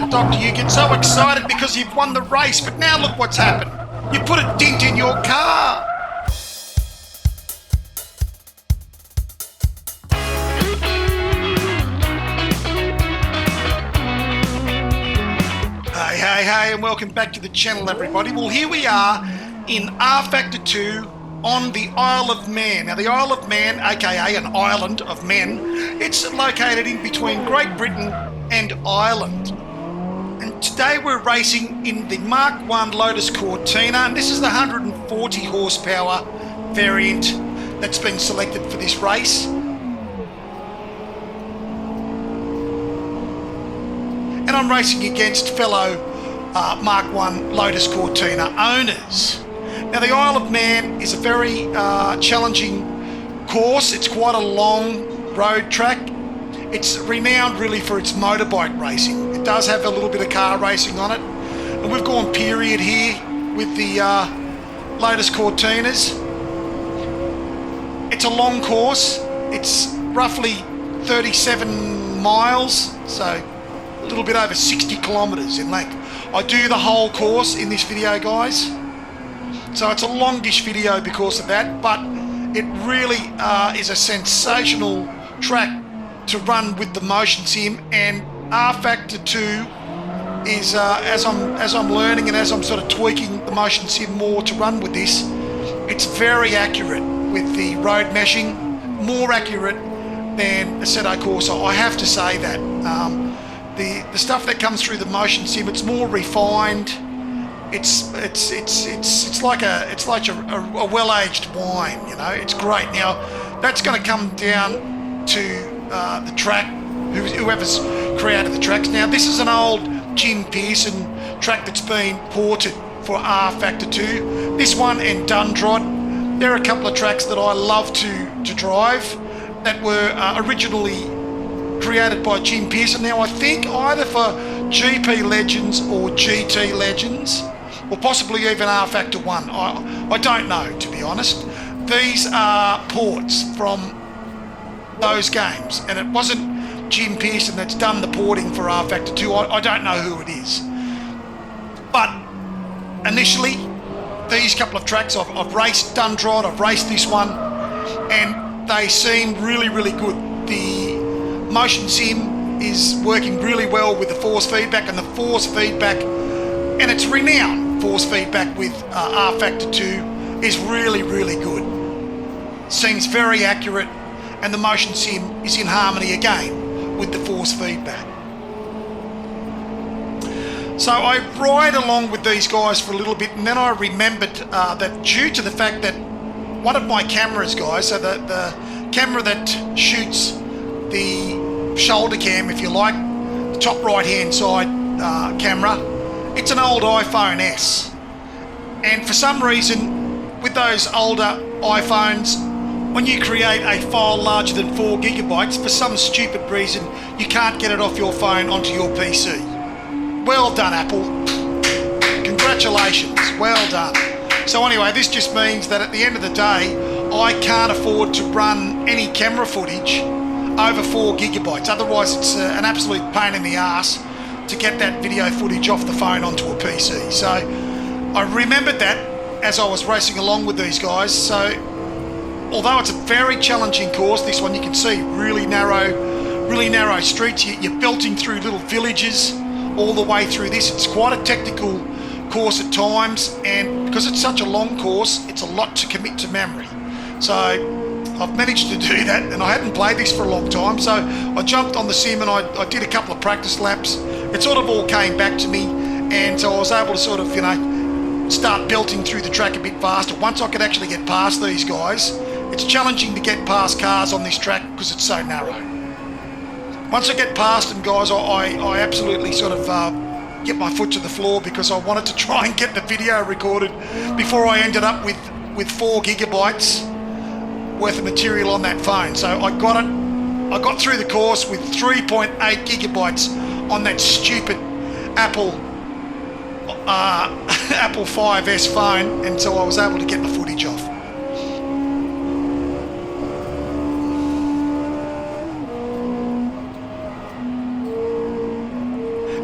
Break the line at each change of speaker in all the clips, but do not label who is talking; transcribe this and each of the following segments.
Doctor, you get so excited because you've won the race, but now look what's happened. You put a dent in your car. Hey, and welcome back to the channel, everybody. Well, here we are in rFactor2 on the Isle of Man. Now, the Isle of Man, aka an island of men, it's located in between Great Britain and Ireland. And today we're racing in the Mark I Lotus Cortina, and this is the 140 horsepower variant that's been selected for this race. And I'm racing against fellow Mark I Lotus Cortina owners. Now, the Isle of Man is a very challenging course. It's quite a long road track. It's renowned really for its motorbike racing. It does have a little bit of car racing on it. And we've gone period here with the Lotus Cortinas. It's a long course. It's roughly 37 miles, so a little bit over 60 kilometres in length. I do the whole course in this video, guys. So it's a longish video because of that, but it really is a sensational track to run with the motion sim, and rFactor2 is as I'm learning and as I'm sort of tweaking the motion sim more to run with this, it's very accurate with the road meshing, more accurate than Assetto Corsa. I have to say that the stuff that comes through the motion sim, it's more refined. It's like a well-aged wine, you know. It's great. Now that's going to come down to the track, whoever's created the tracks. Now, this is an old Jim Pearson track that's been ported for rFactor2. This one and Dundrod, there are a couple of tracks that I love to drive that were originally created by Jim Pearson. Now, I think either for GP Legends or GT Legends, or possibly even rFactor1. I don't know, to be honest. These are ports from those games, and it wasn't Jim Pearson that's done the porting for rFactor2. I don't know who it is, but initially these couple of tracks I've raced Dundrod, I've raced this one, and they seem really good. The motion sim is working really well with the force feedback, and the force feedback, and it's renowned force feedback with rFactor2 is really good. Seems very accurate, and the motion sim is in harmony again with the force feedback. So I ride along with these guys for a little bit, and then I remembered that due to the fact that one of my cameras, guys, so the camera that shoots the shoulder cam, if you like, the top right hand side camera, it's an old iPhone S. And for some reason, with those older iPhones, when you create a file larger than 4 gigabytes, for some stupid reason, you can't get it off your phone onto your PC. Well done, Apple. Congratulations, well done. So anyway, this just means that at the end of the day, I can't afford to run any camera footage over 4 gigabytes. Otherwise, it's an absolute pain in the ass to get that video footage off the phone onto a PC. So I remembered that as I was racing along with these guys. So although it's a very challenging course, this one you can see really narrow streets. You're belting through little villages all the way through this. It's quite a technical course at times, and because it's such a long course, it's a lot to commit to memory. So I've managed to do that, and I hadn't played this for a long time, so I jumped on the sim and I did a couple of practice laps. It sort of all came back to me, and so I was able to sort of, you know, start belting through the track a bit faster. Once I could actually get past these guys, it's challenging to get past cars on this track because it's so narrow. Once I get past them, guys, I absolutely sort of get my foot to the floor because I wanted to try and get the video recorded before I ended up with 4 gigabytes worth of material on that phone. So I got through the course with 3.8 gigabytes on that stupid Apple 5S phone, and so I was able to get the footage off.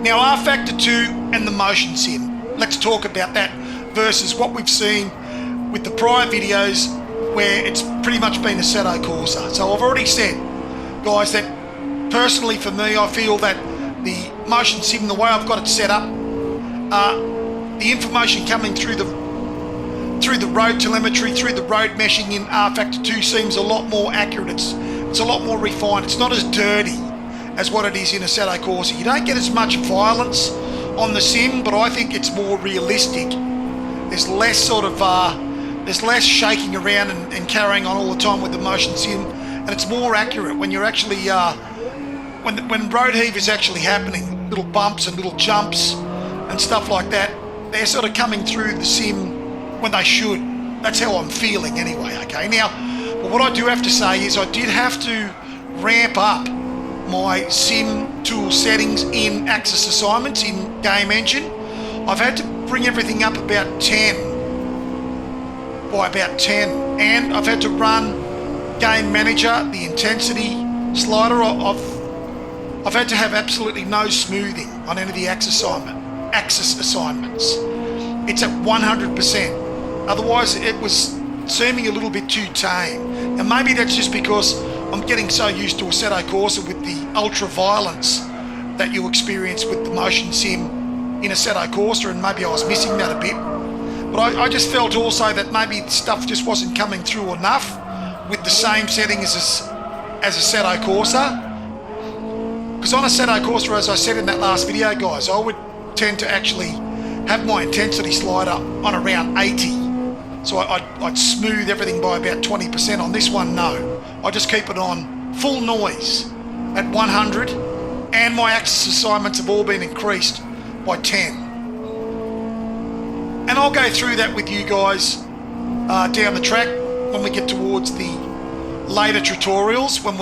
Now, rFactor2 and the motion sim. Let's talk about that versus what we've seen with the prior videos where it's pretty much been Assetto Corsa. So I've already said, guys, that personally for me, I feel that the motion sim, the way I've got it set up, the information coming through the road telemetry, through the road meshing in rFactor2 seems a lot more accurate. It's a lot more refined. It's not as dirty as what it is in Assetto Corsa. You don't get as much violence on the sim, but I think it's more realistic. There's less sort of there's less shaking around and carrying on all the time with the motion sim, and it's more accurate when you're actually when road heave is actually happening. Little bumps and little jumps and stuff like that, they're sort of coming through the sim when they should. That's how I'm feeling anyway. Okay, now, but what I do have to say is I did have to ramp up my sim tool settings in Axis Assignments in Game Engine. I've had to bring everything up by about 10, and I've had to run Game Manager, the intensity slider. I've had to have absolutely no smoothing on any of the Axis assignments. It's at 100%. Otherwise, it was seeming a little bit too tame. And maybe that's just because I'm getting so used to Assetto Corsa with the ultra violence that you experience with the motion sim in Assetto Corsa, and maybe I was missing that a bit. But I just felt also that maybe stuff just wasn't coming through enough with the same settings as Assetto Corsa. Because on Assetto Corsa, as I said in that last video, guys, I would tend to actually have my intensity slider on around 80. So I'd smooth everything by about 20%. On this one, no. I just keep it on full noise at 100, and my Axis assignments have all been increased by 10. And I'll go through that with you guys down the track when we get towards the later tutorials, when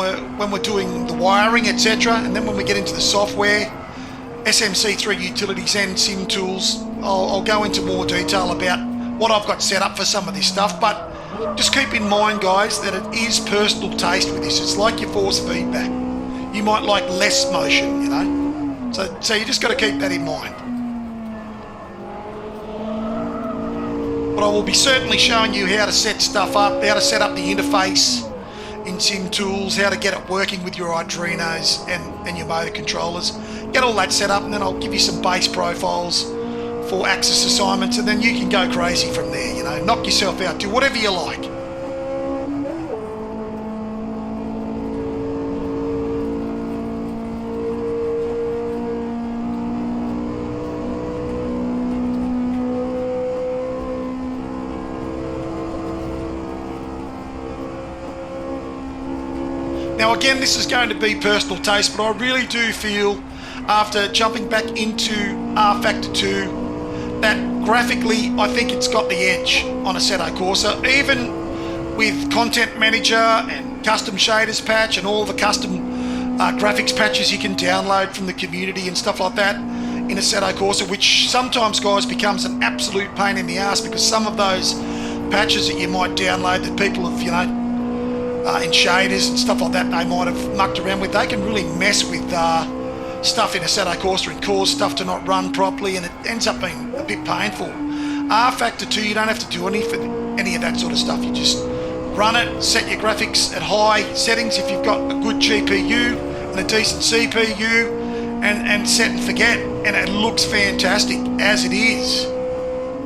we're doing the wiring, etc. And then when we get into the software, SMC3 utilities and sim tools, I'll go into more detail about what I've got set up for some of this stuff. But just keep in mind, guys, that it is personal taste with this. It's like your force feedback. You might like less motion, you know. So you just got to keep that in mind. But I will be certainly showing you how to set stuff up, how to set up the interface in sim tools, how to get it working with your Arduinos and your motor controllers. Get all that set up, and then I'll give you some base profiles for Axis assignments, and then you can go crazy from there, you know. Knock yourself out, do whatever you like. Now again, this is going to be personal taste, but I really do feel, after jumping back into rFactor2, that graphically I think it's got the edge on Assetto Corsa. Even with Content Manager and Custom Shaders patch and all the custom graphics patches you can download from the community and stuff like that in Assetto Corsa, which sometimes, guys, becomes an absolute pain in the ass, because some of those patches that you might download that people have, you know, in shaders and stuff like that, they might have mucked around with, they can really mess with stuff in Assetto Corsa and cause stuff to not run properly, and it ends up being a bit painful. rFactor2, you don't have to do any of that sort of stuff. You just run it, set your graphics at high settings if you've got a good GPU and a decent CPU, and set and forget, and it looks fantastic as it is,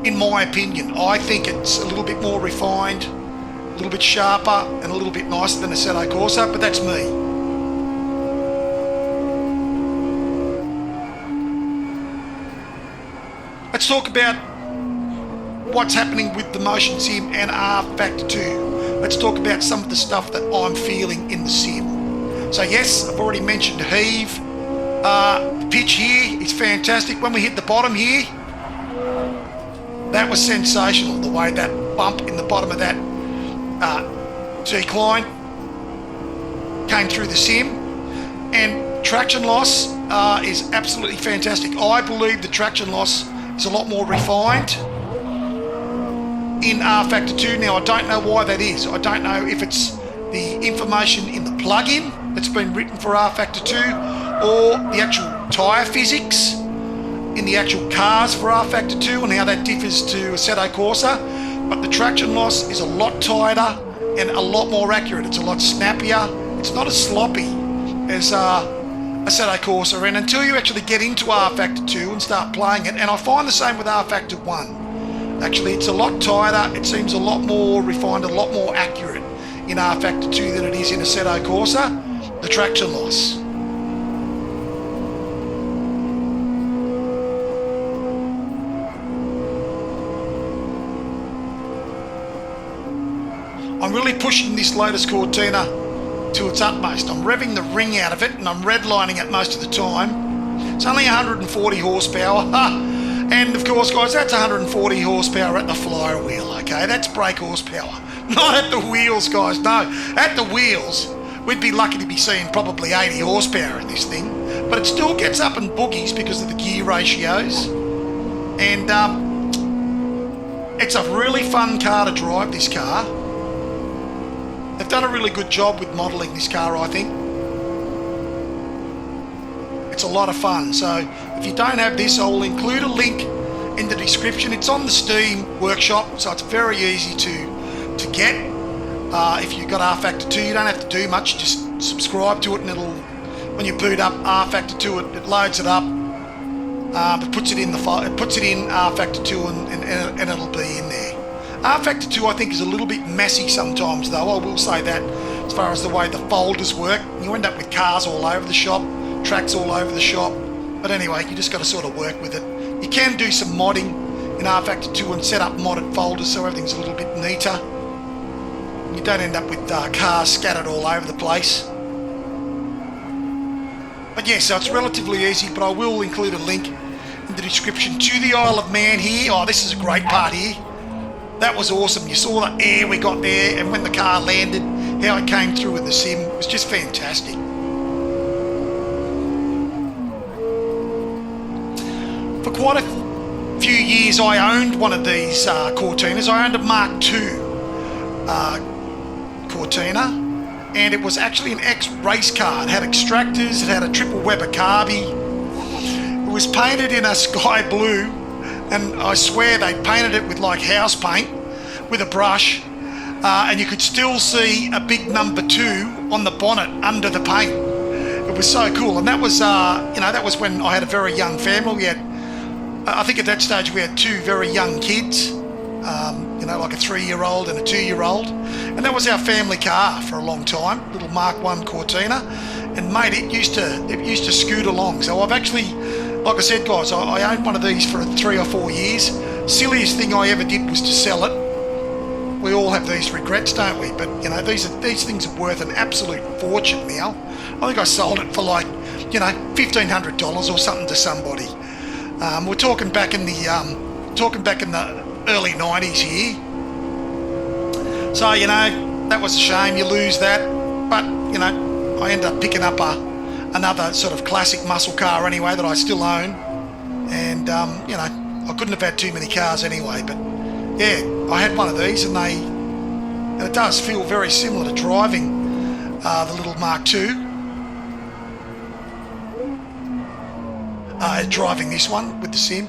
in my opinion. I think it's a little bit more refined, a little bit sharper, and a little bit nicer than Assetto Corsa, but that's me. Let's talk about what's happening with the motion sim and rFactor2. Let's talk about some of the stuff that I'm feeling in the sim. So yes, I've already mentioned heave. The pitch here is fantastic. When we hit the bottom here, that was sensational, the way that bump in the bottom of that decline came through the sim, and traction loss is absolutely fantastic. I believe the traction loss is a lot more refined in rFactor2. Now, I don't know why that is. I don't know if it's the information in the plugin that's been written for rFactor2 or the actual tyre physics in the actual cars for rFactor2 and how that differs to Assetto Corsa. But the traction loss is a lot tighter and a lot more accurate. It's a lot snappier. It's not as sloppy as Assetto Corsa. And until you actually get into rFactor2 and start playing it, and I find the same with rFactor1, actually, it's a lot tighter. It seems a lot more refined, a lot more accurate in rFactor2 than it is in Assetto Corsa. The traction loss. I'm really pushing this Lotus Cortina to its utmost. I'm revving the ring out of it, and I'm redlining it most of the time. It's only 140 horsepower. And of course, guys, that's 140 horsepower at the flywheel, okay? That's brake horsepower. Not at the wheels, guys, no. At the wheels, we'd be lucky to be seeing probably 80 horsepower in this thing. But it still gets up in boogies because of the gear ratios. And it's a really fun car to drive, this car. They've done a really good job with modelling this car, I think. It's a lot of fun. So if you don't have this, I will include a link in the description. It's on the Steam workshop, so it's very easy to get. If you've got rFactor2, you don't have to do much. Just subscribe to it, and it'll, when you boot up rFactor2, it loads it up. It puts it in the file. It puts it in rFactor2, and it'll be in there. rFactor2, I think, is a little bit messy sometimes, though. I will say that, as far as the way the folders work. You end up with cars all over the shop, tracks all over the shop. But anyway, you just got to sort of work with it. You can do some modding in rFactor2 and set up modded folders so everything's a little bit neater. You don't end up with cars scattered all over the place. But yeah, so it's relatively easy, but I will include a link in the description to the Isle of Man here. Oh, this is a great part here. That was awesome. You saw the air we got there, and when the car landed, how it came through with the sim. It was just fantastic. For quite a few years, I owned one of these Cortinas. I owned a Mark II Cortina, and it was actually an ex-race car. It had extractors, it had a triple Weber carby. It was painted in a sky blue, and I swear they painted it with like house paint with a brush, and you could still see a big number 2 on the bonnet under the paint. It was so cool. And that was that was when I had a very young family. We had I think at that stage we had 2 very young kids, like a 3-year-old and a 2-year-old, and that was our family car for a long time, little Mark I Cortina. And mate, it used to scoot along. So I've actually, like I said, guys, I owned one of these for 3 or 4 years. Silliest thing I ever did was to sell it. We all have these regrets, don't we? But these things are worth an absolute fortune now. I think I sold it for like $1,500 or something to somebody. We're talking back in the early 90s here. So that was a shame. You lose that, but I ended up picking up another sort of classic muscle car anyway that I still own, and I couldn't have had too many cars anyway. But yeah, I had one of these, and it does feel very similar to driving the little Mark II. Driving this one with the sim.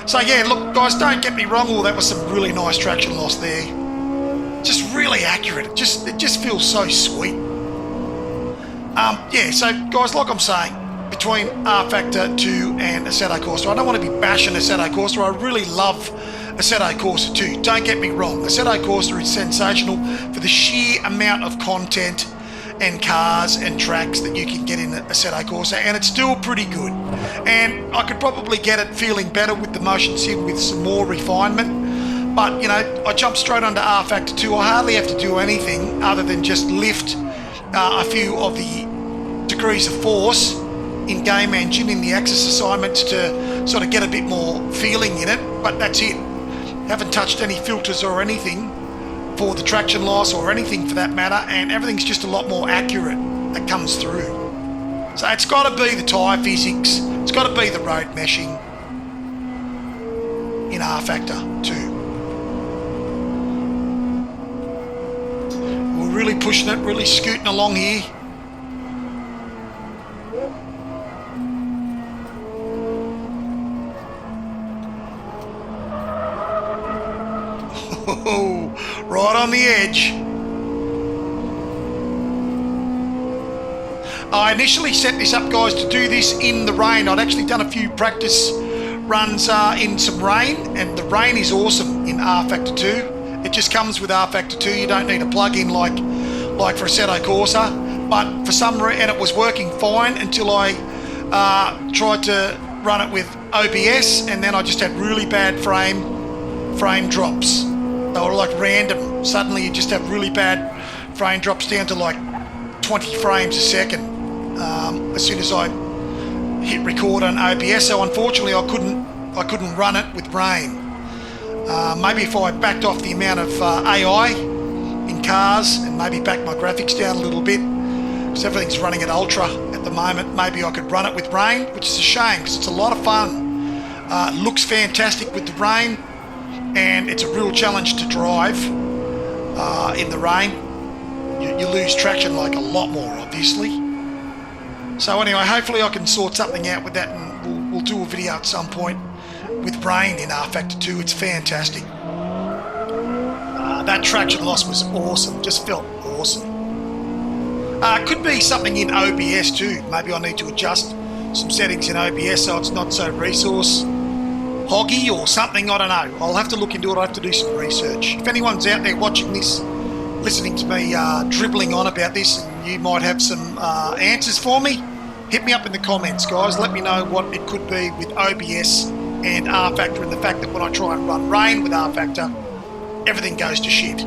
So yeah, look guys, don't get me wrong, that was some really nice traction loss there. Just really accurate. It just feels so sweet. Yeah, so guys, like I'm saying, between rFactor2 and Assetto Corsa, I don't want to be bashing Assetto Corsa. I really love Assetto Corsa 2. Don't get me wrong. Assetto Corsa is sensational for the sheer amount of content and cars and tracks that you can get in Assetto Corsa, and it's still pretty good. And I could probably get it feeling better with the motion sim with some more refinement. But I jumped straight onto rFactor2. I hardly have to do anything other than just lift a few of the degrees of force in game engine in the axis assignments to sort of get a bit more feeling in it. But that's it. Haven't touched any filters or anything for the traction loss or anything for that matter, and everything's just a lot more accurate that comes through. So it's got to be the tyre physics, it's got to be the road meshing in rFactor2. We're really pushing it, really scooting along here. Oh, right on the edge. I initially set this up, guys, to do this in the rain. I'd actually done a few practice runs in some rain, and the rain is awesome in rFactor2. It just comes with rFactor2. You don't need a plug-in like for Assetto Corsa. But for some reason, and it was working fine until I tried to run it with OBS, and then I just had really bad frame drops. They were like random. Suddenly you just have really bad frame drops down to like 20 frames a second as soon as I hit record on OBS. So unfortunately I couldn't run it with rain. Maybe if I backed off the amount of AI in cars and maybe backed my graphics down a little bit, because everything's running at ultra at the moment, maybe I could run it with rain, which is a shame because it's a lot of fun. It looks fantastic with the rain, and it's a real challenge to drive in the rain. You lose traction like a lot more, obviously. So anyway, hopefully I can sort something out with that, and we'll do a video at some point with rain in rFactor2. It's fantastic. That traction loss was awesome, just felt awesome. Could be something in OBS too. Maybe I need to adjust some settings in OBS so it's not so resource hoggy or something. I don't know. I'll have to look into it. I'll have to do some research. If anyone's out there watching this, listening to me dribbling on about this, and you might have some answers for me, hit me up in the comments, guys. Let me know what it could be with OBS and rFactor, and the fact that when I try and run rain with rFactor, everything goes to shit.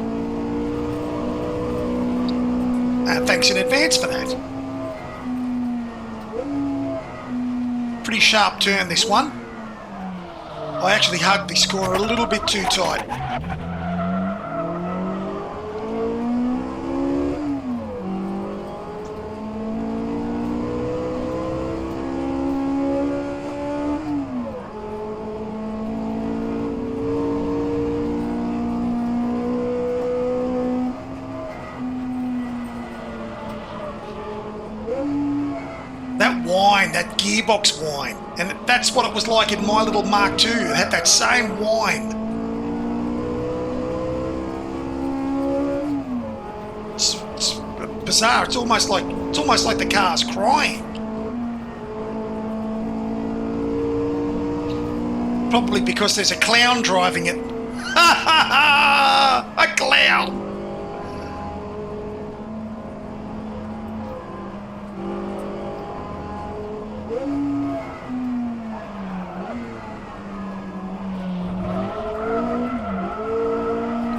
Thanks in advance for that. Pretty sharp turn, this one. I actually hugged this corner a little bit too tight. That whine, that gearbox whine, and that's what it was like in my little Mark II. It had that same whine. It's bizarre. It's almost like the car's crying. Probably because there's a clown driving it. A clown.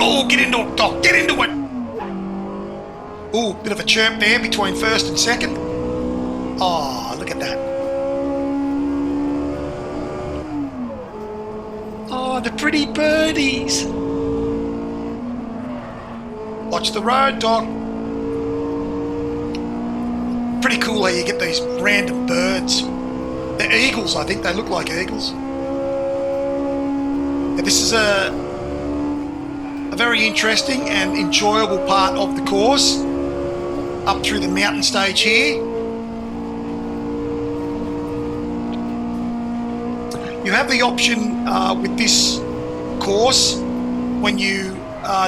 Oh, get into it, Doc. Get into it. Oh, bit of a chirp there between first and second. Oh, look at that. Oh, the pretty birdies. Watch the road, Doc. Pretty cool how you get these random birds. They're eagles, I think. They look like eagles. And this is a very interesting and enjoyable part of the course, up through the mountain stage here. You have the option with this course, when you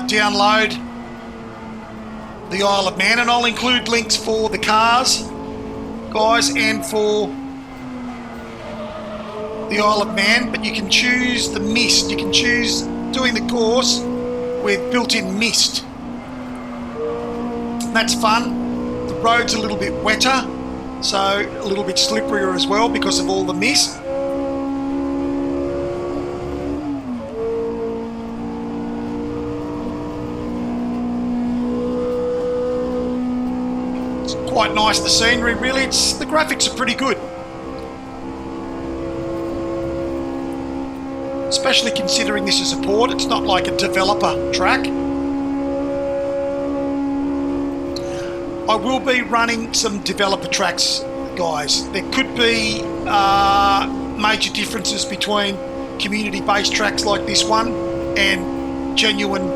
download the Isle of Man, and I'll include links for the cars, guys, and for the Isle of Man, but you can choose the mist. You can choose doing the course with built-in mist. That's fun. The road's a little bit wetter, so a little bit slipperier as well because of all the mist. It's quite nice, the scenery, really. The graphics are pretty good. especially considering this is a port. It's not like a developer track. I will be running some developer tracks, guys. There could be major differences between community-based tracks like this one and genuine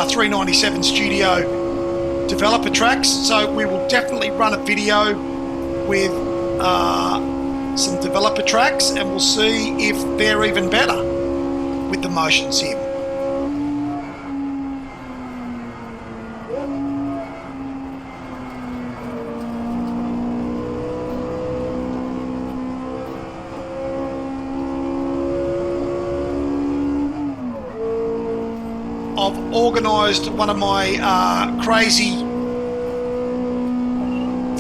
397 studio developer tracks. So we will definitely run a video with some developer tracks, and we'll see if they're even better with the motion sim. I've organised one of my crazy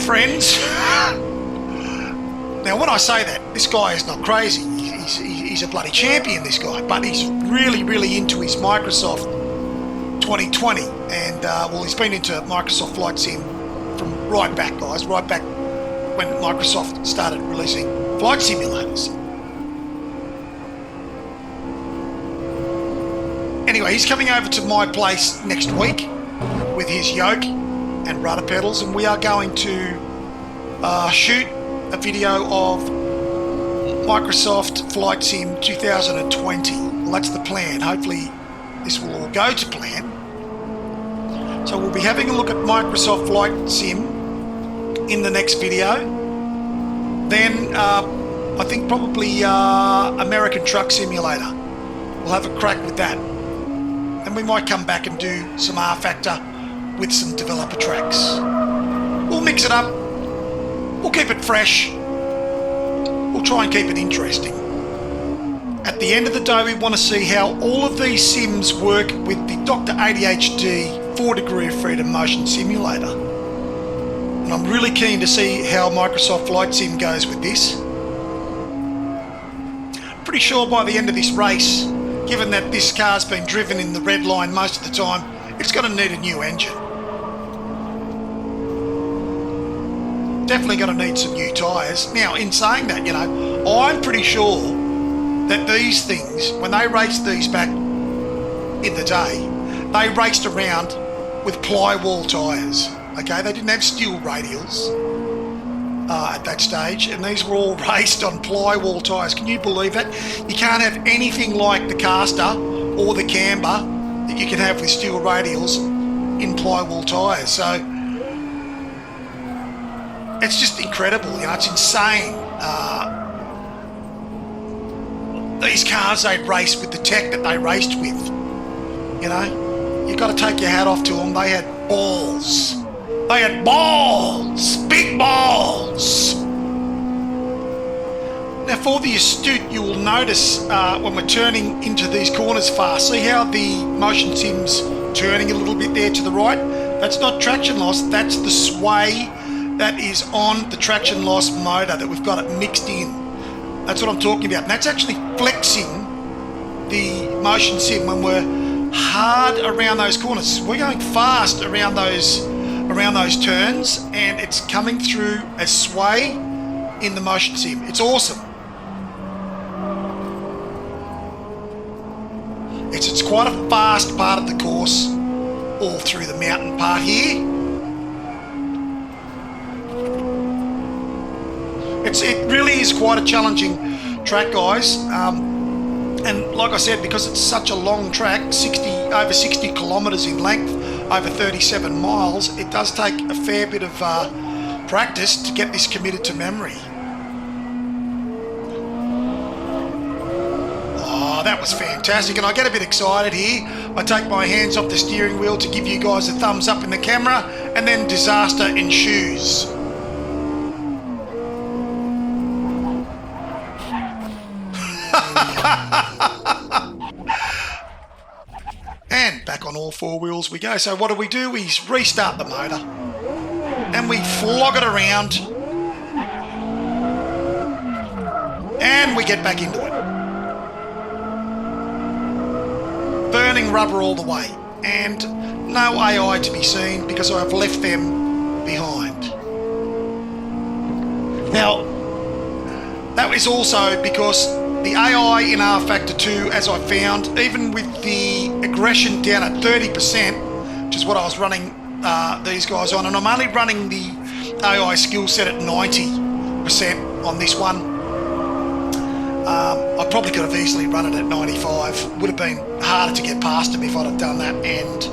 friends. Now, when I say that, this guy is not crazy. He's a bloody champion, this guy. But he's really, really into his Microsoft 2020. And, well, he's been into Microsoft Flight Sim from right back, guys. Right back when Microsoft started releasing flight simulators. Anyway, he's coming over to my place next week with his yoke and rudder pedals, and we are going to shoot a video of Microsoft Flight Sim 2020. Well, that's the plan. Hopefully this will all go to plan. So we'll be having a look at Microsoft Flight Sim in the next video. Then I think probably American Truck Simulator. We'll have a crack with that. And we might come back and do some rFactor with some developer tracks. We'll mix it up. We'll keep it fresh. We'll try and keep it interesting. At the end of the day, we want to see how all of these sims work with the Dr. ADHD 4 Degree of Freedom Motion Simulator. And I'm really keen to see how Microsoft Flight Sim goes with this. Pretty sure by the end of this race, given that this car's been driven in the red line most of the time, it's going to need a new engine. Definitely going to need some new tyres. Now, in saying that, you know, I'm pretty sure that these things, when they raced these back in the day, they raced around with plywall tyres. Okay, they didn't have steel radials at that stage, and these were all raced on plywall tyres. Can you believe that? You can't have anything like the caster or the camber that you can have with steel radials in plywall tyres. So it's just incredible, you know, it's insane. These cars they race with the tech that they raced with, you know. You've got to take your hat off to them. They had balls. They had balls, big balls. Now for the astute, you will notice when we're turning into these corners fast, see how the motion sim's turning a little bit there to the right? That's not traction loss, that's the sway that is on the traction loss motor that we've got it mixed in. That's what I'm talking about. And that's actually flexing the motion sim when we're hard around those corners. We're going fast around those turns, and it's coming through a sway in the motion sim. It's awesome. It's quite a fast part of the course, all through the mountain part here. It really is quite a challenging track, guys. And like I said, because it's such a long track, over 60 kilometres in length, over 37 miles, it does take a fair bit of practice to get this committed to memory. Oh, that was fantastic, and I get a bit excited here. I take my hands off the steering wheel to give you guys a thumbs up in the camera, and then disaster ensues. And back on all four wheels we go. So what do? We restart the motor and we flog it around and we get back into it. Burning rubber all the way, and no AI to be seen because I've left them behind. Now, that is also because the AI in rFactor2, as I found, even with the aggression down at 30%, which is what I was running these guys on, and I'm only running the AI skill set at 90% on this one. I probably could have easily run it at 95. Would have been harder to get past them if I'd have done that, and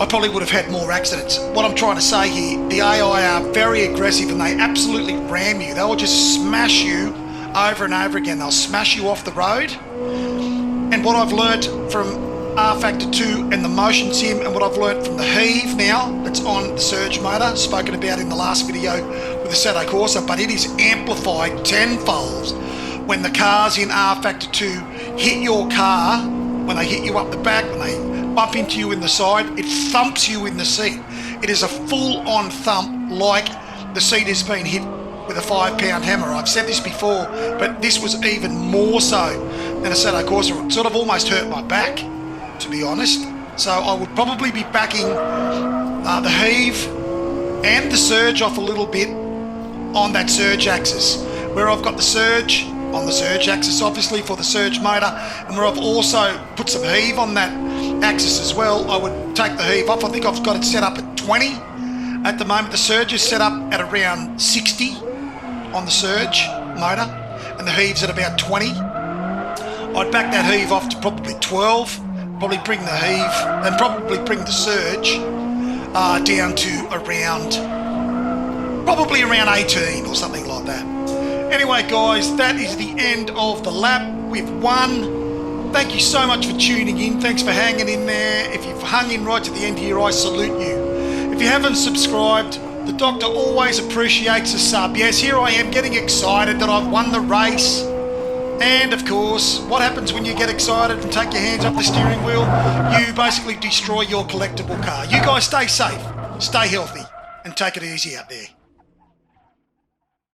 I probably would have had more accidents. What I'm trying to say here, the AI are very aggressive and they absolutely ram you. They'll just smash you over and over again. They'll smash you off the road. And what I've learnt from rFactor2 and the motion sim, and what I've learnt from the heave now that's on the surge motor, spoken about in the last video with the Sato Corsa, but it is amplified tenfold when the cars in rFactor2 hit your car, when they hit you up the back, when they bump into you in the side, it thumps you in the seat. It is a full-on thump, like the seat has been hit with a 5-pound hammer. I've said this before, but this was even more so than a Sato Corsa. It sort of almost hurt my back, to be honest. So I would probably be backing the heave and the surge off a little bit on that surge axis, where I've got the surge on the surge axis, obviously, for the surge motor, and where I've also put some heave on that axis as well. I would take the heave off. I think I've got it set up at 20 at the moment. The surge is set up at around 60 on the surge motor, and the heave's at about 20. I'd back that heave off to probably 12, probably bring the heave and probably bring the surge down to around, probably around 18 or something like that. Anyway, guys, that is the end of the lap. We've won. Thank you so much for tuning in. Thanks for hanging in there. If you've hung in right to the end here, I salute you. If you haven't subscribed, the doctor always appreciates a sub. Yes, here I am getting excited that I've won the race. And of course, what happens when you get excited and take your hands off the steering wheel? You basically destroy your collectible car. You guys stay safe, stay healthy, and take it easy out there.